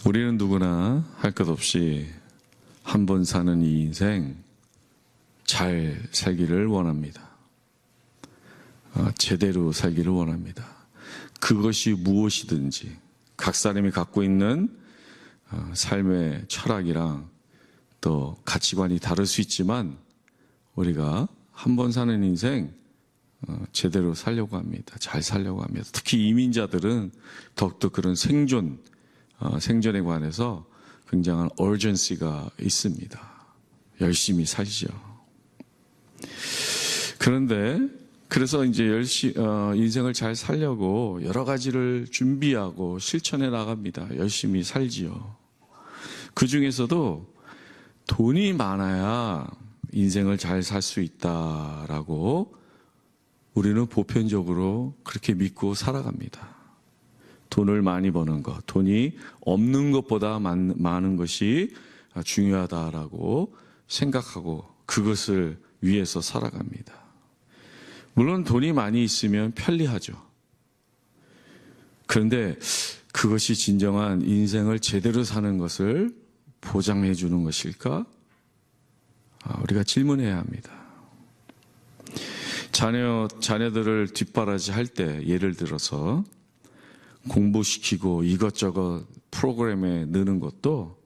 우리는 누구나 할 것 없이 한 번 사는 이 인생 잘 살기를 원합니다. 제대로 살기를 원합니다. 그것이 무엇이든지 각 사람이 갖고 있는 삶의 철학이랑 또 가치관이 다를 수 있지만 우리가 한 번 사는 인생 제대로 살려고 합니다. 잘 살려고 합니다. 특히 이민자들은 더욱더 그런 생존에 관해서 굉장한 urgency가 있습니다. 열심히 살죠. 그런데 그래서 이제 인생을 잘 살려고 여러 가지를 준비하고 실천해 나갑니다. 열심히 살지요. 그 중에서도 돈이 많아야 인생을 잘 살 수 있다라고 우리는 보편적으로 그렇게 믿고 살아갑니다. 돈을 많이 버는 것, 돈이 없는 것보다 많은 것이 중요하다라고 생각하고 그것을 위해서 살아갑니다. 물론 돈이 많이 있으면 편리하죠. 그런데 그것이 진정한 인생을 제대로 사는 것을 보장해 주는 것일까? 우리가 질문해야 합니다. 자녀들을 뒷바라지 할 때 예를 들어서 공부시키고 이것저것 프로그램에 넣는 것도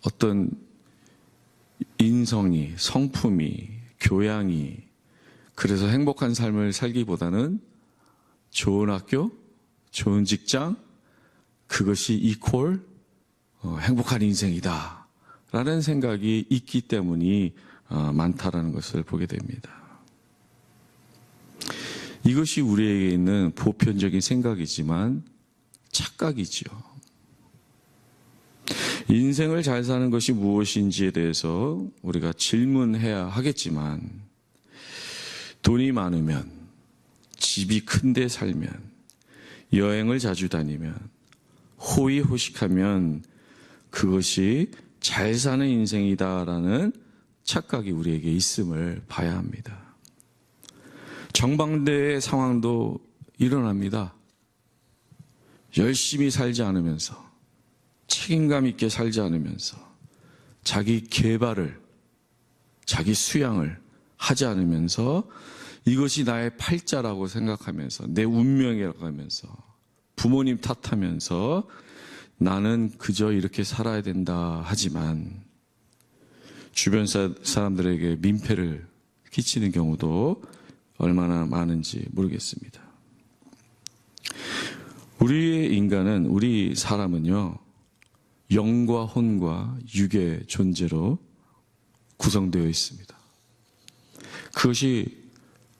어떤 인성이, 성품이, 교양이 그래서 행복한 삶을 살기보다는 좋은 학교, 좋은 직장 그것이 이퀄 행복한 인생이다 라는 생각이 있기 때문이 많다라는 것을 보게 됩니다. 이것이 우리에게 있는 보편적인 생각이지만 착각이지요. 인생을 잘 사는 것이 무엇인지에 대해서 우리가 질문해야 하겠지만 돈이 많으면, 집이 큰데 살면, 여행을 자주 다니면, 호의호식하면 그것이 잘 사는 인생이다라는 착각이 우리에게 있음을 봐야 합니다. 정반대의 상황도 일어납니다. 열심히 살지 않으면서, 책임감 있게 살지 않으면서, 자기 개발을, 자기 수양을 하지 않으면서 이것이 나의 팔자라고 생각하면서 내 운명이라고 하면서 부모님 탓하면서 나는 그저 이렇게 살아야 된다 하지만 주변 사람들에게 민폐를 끼치는 경우도 얼마나 많은지 모르겠습니다. 우리 사람은요, 영과 혼과 육의 존재로 구성되어 있습니다. 그것이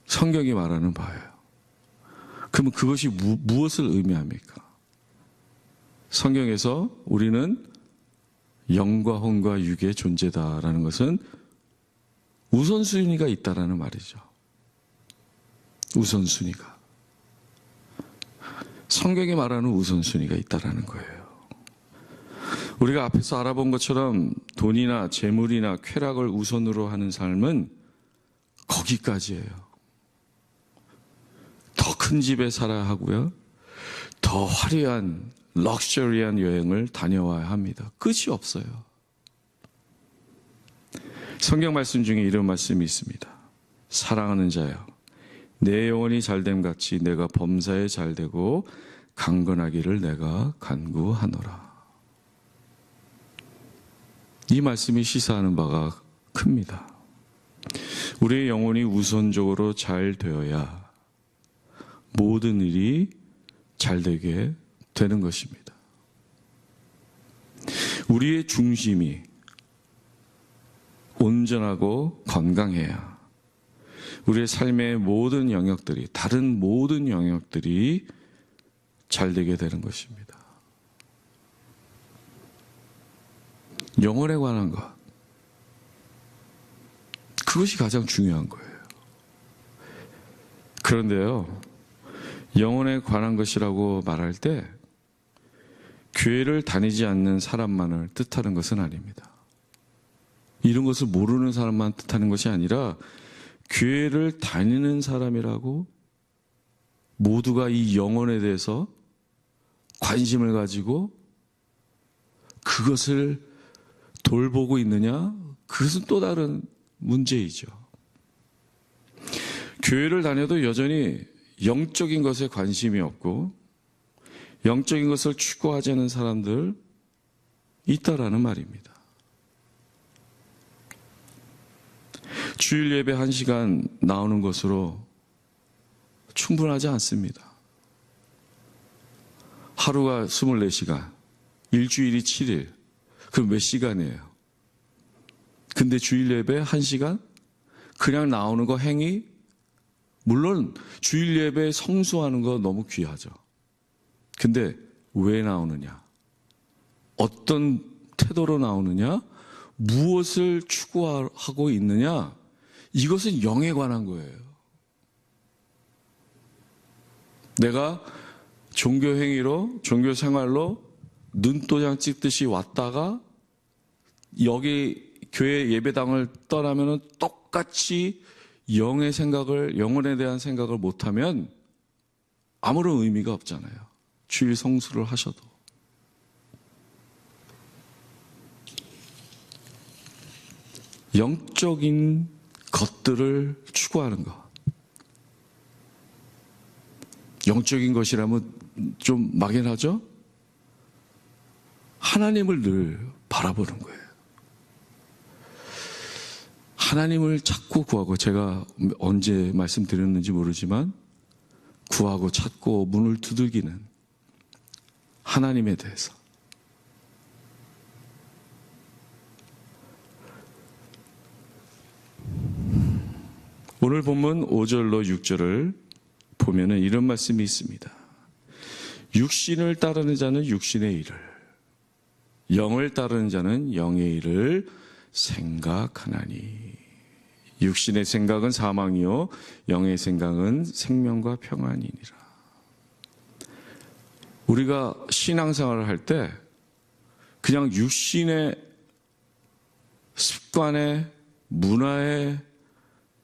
성경이 말하는 바예요. 그러면 그것이 무엇을 의미합니까? 성경에서 우리는 영과 혼과 육의 존재다라는 것은 우선순위가 있다라는 말이죠. 우선순위가. 성경이 말하는 우선순위가 있다라는 거예요. 우리가 앞에서 알아본 것처럼 돈이나 재물이나 쾌락을 우선으로 하는 삶은 거기까지예요. 더 큰 집에 살아야 하고요. 더 화려한 럭셔리한 여행을 다녀와야 합니다. 끝이 없어요. 성경 말씀 중에 이런 말씀이 있습니다. 사랑하는 자여, 내 영혼이 잘됨 같이 내가 범사에 잘되고 강건하기를 내가 간구하노라. 이 말씀이 시사하는 바가 큽니다. 우리의 영혼이 우선적으로 잘 되어야 모든 일이 잘 되게 되는 것입니다. 우리의 중심이 온전하고 건강해야 우리의 삶의 모든 영역들이, 다른 모든 영역들이 잘 되게 되는 것입니다. 영혼에 관한 것, 그것이 가장 중요한 거예요. 그런데요, 영혼에 관한 것이라고 말할 때 교회를 다니지 않는 사람만을 뜻하는 것은 아닙니다. 이런 것을 모르는 사람만 뜻하는 것이 아니라 교회를 다니는 사람이라고 모두가 이 영혼에 대해서 관심을 가지고 그것을 돌보고 있느냐? 그것은 또 다른 문제이죠. 교회를 다녀도 여전히 영적인 것에 관심이 없고 영적인 것을 추구하지 않는 사람들 있다라는 말입니다. 주일 예배 1시간 나오는 것으로 충분하지 않습니다. 하루가 24시간, 일주일이 7일, 그럼 몇 시간이에요? 근데 주일 예배 1시간? 그냥 나오는 거 행위? 물론 주일 예배 성수하는 거 너무 귀하죠. 근데 왜 나오느냐? 어떤 태도로 나오느냐? 무엇을 추구하고 있느냐? 이것은 영에 관한 거예요. 내가 종교 행위로, 종교 생활로 눈도장 찍듯이 왔다가 여기 교회 예배당을 떠나면 똑같이 영의 생각을, 영혼에 대한 생각을 못하면 아무런 의미가 없잖아요. 주일 성수를 하셔도. 영적인 것들을 추구하는 것. 영적인 것이라면 좀 막연하죠? 하나님을 늘 바라보는 거예요. 하나님을 찾고 구하고, 제가 언제 말씀드렸는지 모르지만 구하고 찾고 문을 두들기는 하나님에 대해서. 오늘 본문 5절로 6절을 보면은 이런 말씀이 있습니다. 육신을 따르는 자는 육신의 일을, 영을 따르는 자는 영의 일을 생각하나니. 육신의 생각은 사망이요 영의 생각은 생명과 평안이니라. 우리가 신앙생활을 할 때 그냥 육신의 습관에, 문화에,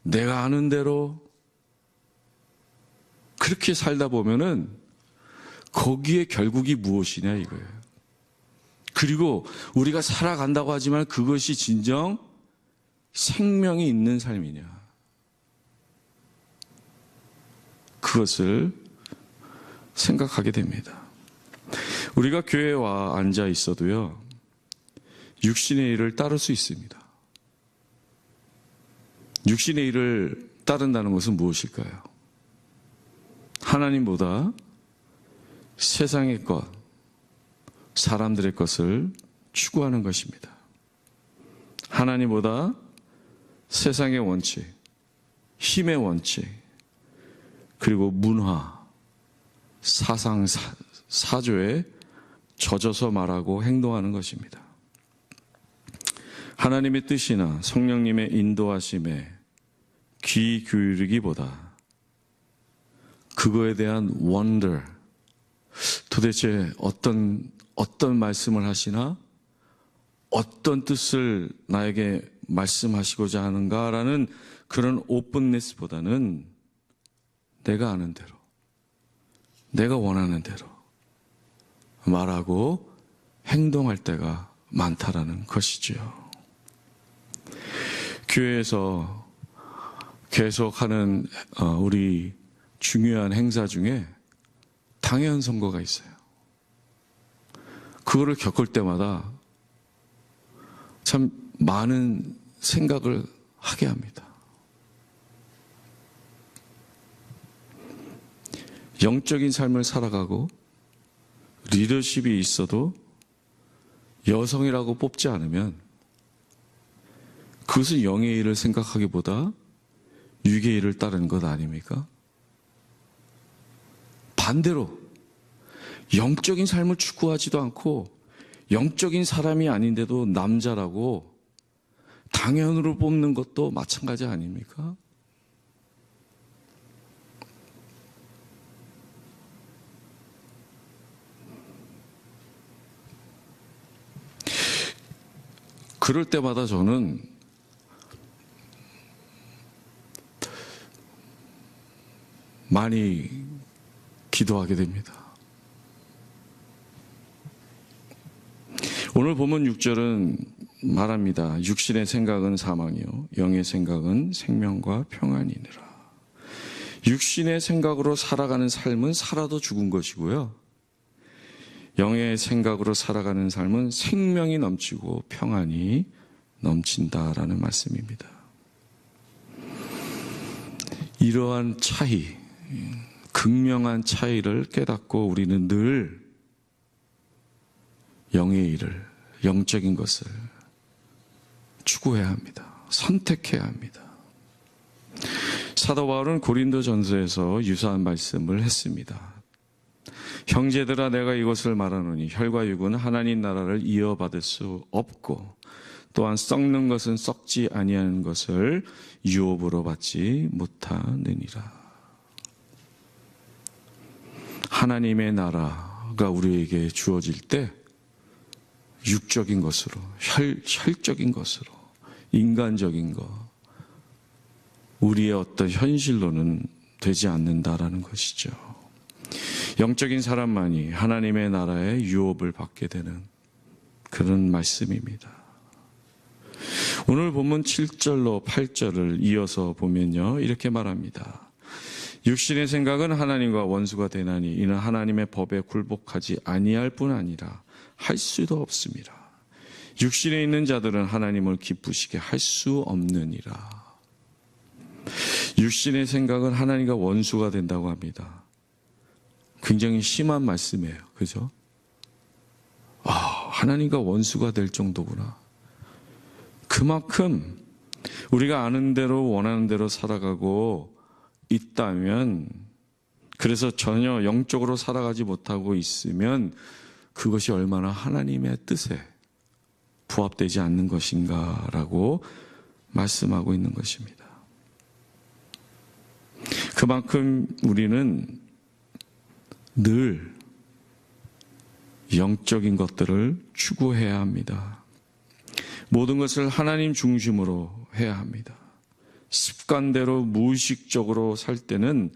내가 아는 대로 그렇게 살다 보면은 거기에 결국이 무엇이냐 이거예요. 그리고 우리가 살아간다고 하지만 그것이 진정 생명이 있는 삶이냐, 그것을 생각하게 됩니다. 우리가 교회에 와 앉아 있어도요, 육신의 일을 따를 수 있습니다. 육신의 일을 따른다는 것은 무엇일까요? 하나님보다 세상의 것, 사람들의 것을 추구하는 것입니다. 하나님보다 세상의 원칙, 힘의 원칙, 그리고 문화, 사상, 사조에 젖어서 말하고 행동하는 것입니다. 하나님의 뜻이나 성령님의 인도하심에 귀 기울이기보다 그거에 대한 wonder, 도대체 어떤 말씀을 하시나, 어떤 뜻을 나에게 말씀하시고자 하는가라는 그런 오픈니스보다는 내가 아는 대로, 내가 원하는 대로 말하고 행동할 때가 많다라는 것이지요. 교회에서 계속하는 우리 중요한 행사 중에 당연 선거가 있어요. 그거를 겪을 때마다 참 많은 생각을 하게 합니다. 영적인 삶을 살아가고 리더십이 있어도 여성이라고 뽑지 않으면 그것은 영의 일을 생각하기보다 육의 일을 따르는 것 아닙니까? 반대로 영적인 삶을 추구하지도 않고 영적인 사람이 아닌데도 남자라고 당연으로 뽑는 것도 마찬가지 아닙니까? 그럴 때마다 저는 많이 기도하게 됩니다. 오늘 본문 6절은 말합니다. 육신의 생각은 사망이요 영의 생각은 생명과 평안이니라. 육신의 생각으로 살아가는 삶은 살아도 죽은 것이고요. 영의 생각으로 살아가는 삶은 생명이 넘치고 평안이 넘친다라는 말씀입니다. 이러한 차이, 극명한 차이를 깨닫고 우리는 늘 영의 일을, 영적인 것을 추구해야 합니다. 선택해야 합니다. 사도 바울은 고린도전서에서 유사한 말씀을 했습니다. 형제들아 내가 이것을 말하노니 혈과 육은 하나님 나라를 이어받을 수 없고 또한 썩는 것은 썩지 아니하는 것을 유업으로 받지 못하느니라. 하나님의 나라가 우리에게 주어질 때 육적인 것으로, 혈적인 것으로, 인간적인 것, 우리의 어떤 현실로는 되지 않는다라는 것이죠. 영적인 사람만이 하나님의 나라의 유업을 받게 되는 그런 말씀입니다. 오늘 본문 7절로 8절을 이어서 보면요, 이렇게 말합니다. 육신의 생각은 하나님과 원수가 되나니 이는 하나님의 법에 굴복하지 아니할 뿐 아니라 할 수도 없습니다. 육신에 있는 자들은 하나님을 기쁘시게 할 수 없느니라. 육신의 생각은 하나님과 원수가 된다고 합니다. 굉장히 심한 말씀이에요. 그죠? 하나님과 원수가 될 정도구나. 그만큼 우리가 아는 대로 원하는 대로 살아가고 있다면, 그래서 전혀 영적으로 살아가지 못하고 있으면 그것이 얼마나 하나님의 뜻에 부합되지 않는 것인가라고 말씀하고 있는 것입니다. 그만큼 우리는 늘 영적인 것들을 추구해야 합니다. 모든 것을 하나님 중심으로 해야 합니다. 습관대로 무의식적으로 살 때는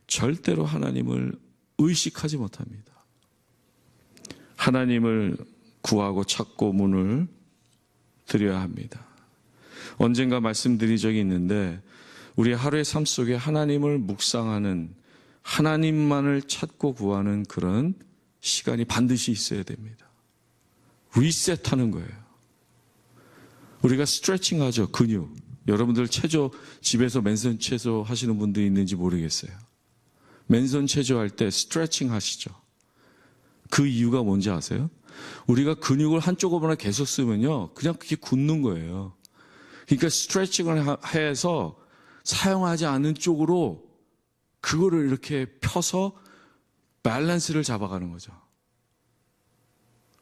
절대로 하나님을 의식하지 못합니다. 하나님을 구하고 찾고 문을 드려야 합니다. 언젠가 말씀드린 적이 있는데 우리 하루의 삶 속에 하나님을 묵상하는, 하나님만을 찾고 구하는 그런 시간이 반드시 있어야 됩니다. 리셋하는 거예요. 우리가 스트레칭 하죠. 근육. 여러분들 체조, 집에서 맨손 체조 하시는 분들이 있는지 모르겠어요. 맨손 체조할 때 스트레칭 하시죠. 그 이유가 뭔지 아세요? 우리가 근육을 한쪽으로만 계속 쓰면요, 그냥 그게 굳는 거예요. 그러니까 스트레칭을 해서 사용하지 않은 쪽으로 그거를 이렇게 펴서 밸런스를 잡아가는 거죠.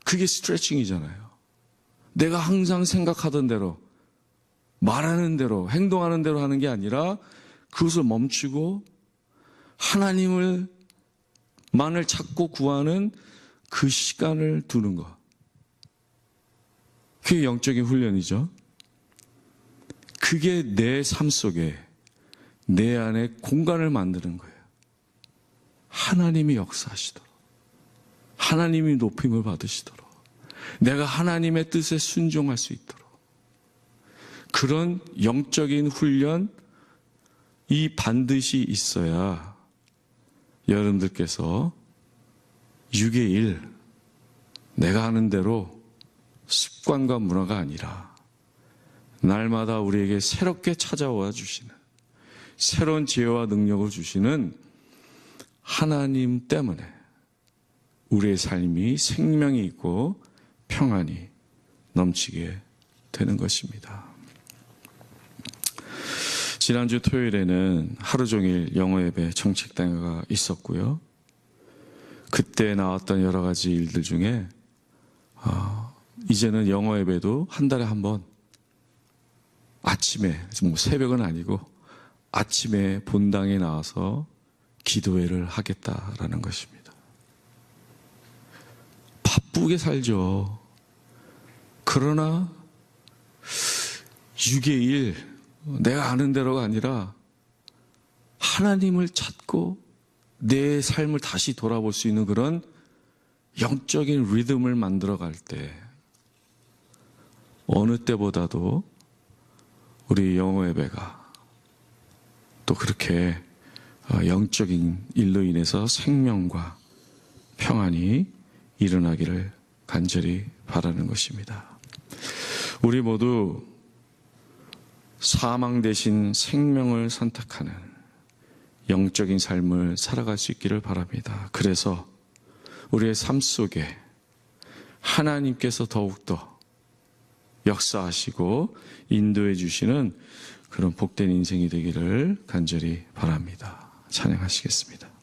그게 스트레칭이잖아요. 내가 항상 생각하던 대로, 말하는 대로, 행동하는 대로 하는 게 아니라 그것을 멈추고 하나님을 만을 찾고 구하는 그 시간을 두는 것. 그게 영적인 훈련이죠. 그게 내 삶 속에, 내 안에 공간을 만드는 거예요. 하나님이 역사하시도록, 하나님이 높임을 받으시도록, 내가 하나님의 뜻에 순종할 수 있도록, 그런 영적인 훈련이 반드시 있어야 여러분들께서 6의 1, 내가 하는 대로 습관과 문화가 아니라 날마다 우리에게 새롭게 찾아와 주시는, 새로운 지혜와 능력을 주시는 하나님 때문에 우리의 삶이 생명이 있고 평안이 넘치게 되는 것입니다. 지난주 토요일에는 하루 종일 영어 예배 정책당회가 있었고요. 그때 나왔던 여러 가지 일들 중에 이제는 영어 예배도 한 달에 한 번 아침에, 새벽은 아니고 아침에 본당에 나와서 기도회를 하겠다라는 것입니다. 바쁘게 살죠. 그러나 6의 1, 내가 아는 대로가 아니라 하나님을 찾고 내 삶을 다시 돌아볼 수 있는 그런 영적인 리듬을 만들어갈 때 어느 때보다도 우리 영어 예배가 또 그렇게 영적인 일로 인해서 생명과 평안이 일어나기를 간절히 바라는 것입니다. 우리 모두 사망 대신 생명을 선택하는 영적인 삶을 살아갈 수 있기를 바랍니다. 그래서 우리의 삶 속에 하나님께서 더욱더 역사하시고 인도해 주시는 그런 복된 인생이 되기를 간절히 바랍니다. 찬양하시겠습니다.